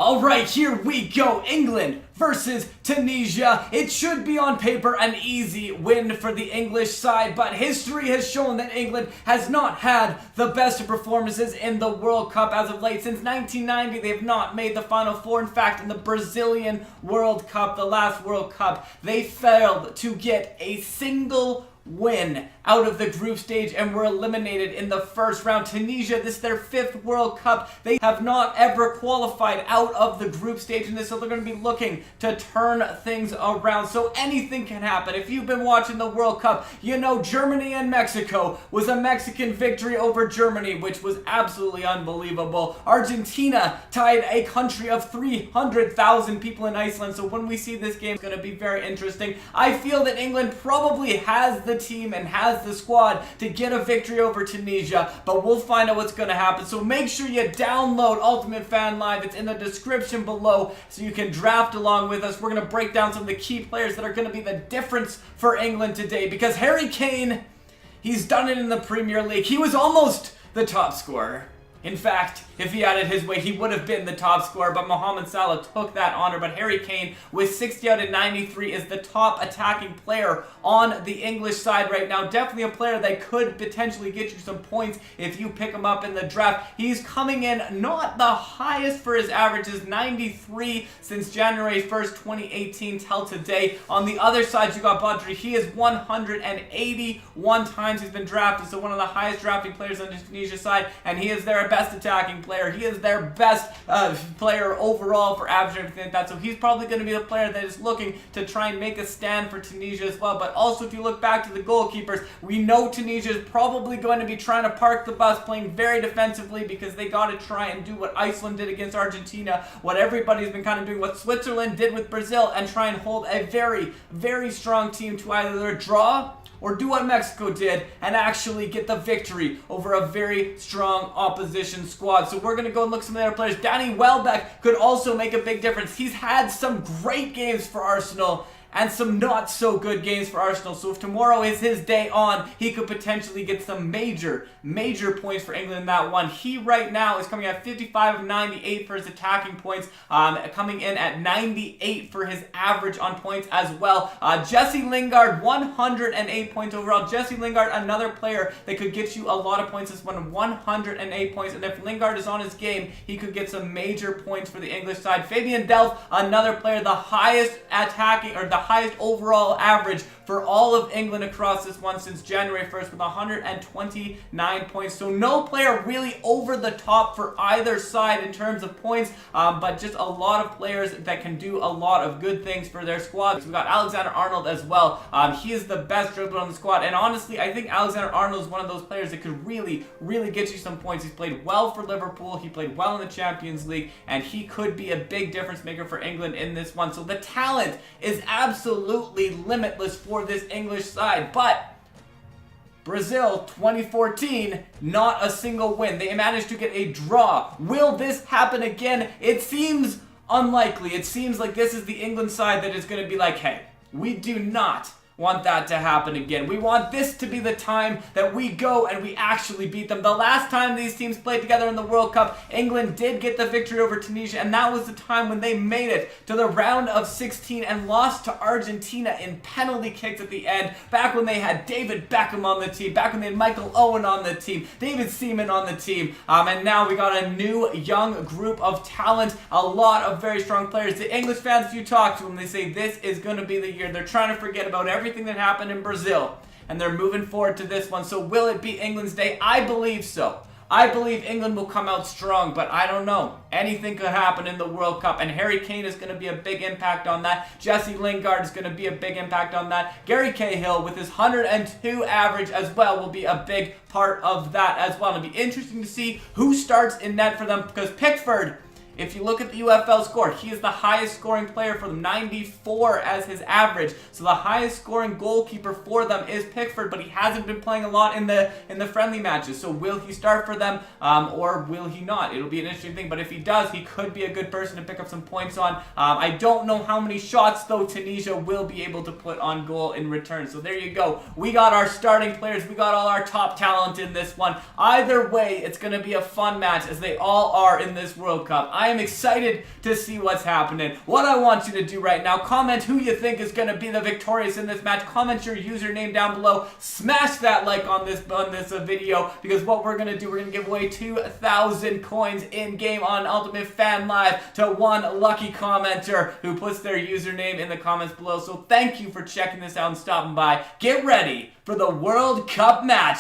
Alright, here we go. England versus Tunisia. It should be on paper an easy win for the English side, but history has shown that England has not had the best performances in the World Cup as of late. Since 1990, they have not made the Final Four. In fact, in the Brazilian World Cup, the last World Cup, they failed to get a single win out of the group stage and were eliminated in the first round. Tunisia, this is their 5th World Cup. They have not ever qualified out of the group stage in this, so they're going to be looking to turn things around. So anything can happen. If you've been watching the World Cup, you know Germany and Mexico was a Mexican victory over Germany, which was absolutely unbelievable. Argentina tied a country of 300,000 people in Iceland, so when we see this game, it's going to be very interesting. I feel that England probably has the team and has the squad to get a victory over Tunisia, but we'll find out what's going to happen. So make sure you download Ultimate Fan Live. It's in the description below so you can draft along with us. We're going to break down some of the key players that are going to be the difference for England today, because Harry Kane, he's done it in the Premier League. He was almost the top scorer. In fact, if he had it his way, he would have been the top scorer, but Mohamed Salah took that honor. But Harry Kane, with 60 out of 93, is the top attacking player on the English side right now. Definitely a player that could potentially get you some points if you pick him up in the draft. He's coming in not the highest for his averages, 93 since January 1st, 2018 till today. On the other side, you got Badri. He is 181 times he's been drafted, so one of the highest drafting players on the Tunisia side, and he is their best attacking player. He is their best player overall for average and everything like that. So he's probably going to be the player that is looking to try and make a stand for Tunisia as well. But also, if you look back to the goalkeepers, we know Tunisia is probably going to be trying to park the bus, playing very defensively, because they got to try and do what Iceland did against Argentina, what everybody's been kind of doing, what Switzerland did with Brazil, and try and hold a very, very strong team to either draw or do what Mexico did and actually get the victory over a very strong opposition squad. So we're going to go and look at some of the other players. Danny Welbeck could also make a big difference. He's had some great games for Arsenal and some not so good games for Arsenal. So if tomorrow is his day on, he could potentially get some major points for England in that one. He right now is coming at 55 of 98 for his attacking points, coming in at 98 for his average on points as well. Jesse Lingard, 108 points overall. Jesse Lingard, another player that could get you a lot of points this one, 108 points. And if Lingard is on his game, he could get some major points for the English side. Fabian Delph, another player, the highest attacking, or the highest overall average for all of England across this one since January 1st with 129 points. So no player really over the top for either side in terms of points, but just a lot of players that can do a lot of good things for their squad. So we got Alexander-Arnold as well. He is the best dribbler on the squad, and honestly, I think Alexander-Arnold is one of those players that could really get you some points. He's played well for Liverpool, he played well in the Champions League, and he could be a big difference maker for England in this one. So the talent is absolutely limitless for this English side, but Brazil 2014, not a single win. They managed to get a draw. Will this happen again? It seems unlikely. It seems like this is the England side that is going to be like, hey, we do not want that to happen again. We want this to be the time that we go and we actually beat them. The last time these teams played together in the World Cup, England did get the victory over Tunisia, and that was the time when they made it to the round of 16 and lost to Argentina in penalty kicks at the end, back when they had David Beckham on the team, back when they had Michael Owen on the team, David Seaman on the team, and now we got a new young group of talent, a lot of very strong players. The English fans, if you talk to them, they say this is going to be the year. They're trying to forget about everything that happened in Brazil, and they're moving forward to this one. So will it be England's day? I believe so. I believe England will come out strong, but I don't know. Anything could happen in the World Cup, and Harry Kane is going to be a big impact on that. Jesse Lingard is going to be a big impact on that. Gary Cahill with his 102 average as well will be a big part of that as well. It'll be interesting to see who starts in net for them, because Pickford, if you look at the UFL score, he is the highest scoring player for them, 94 as his average. So the highest scoring goalkeeper for them is Pickford, but he hasn't been playing a lot in the friendly matches. So will he start for them or will he not? It'll be an interesting thing, but if he does, he could be a good person to pick up some points on. I don't know how many shots, though, Tunisia will be able to put on goal in return. So there you go. We got our starting players. We got all our top talent in this one. Either way, it's going to be a fun match, as they all are in this World Cup. I I am excited to see what's happening. What I want you to do right now, comment who you think is going to be the victorious in this match. Comment your username down below. Smash that like on this video, because what we're going to do, we're going to give away 2,000 coins in game on Ultimate Fan Live to one lucky commenter who puts their username in the comments below. So thank you for checking this out and stopping by. Get ready for the World Cup match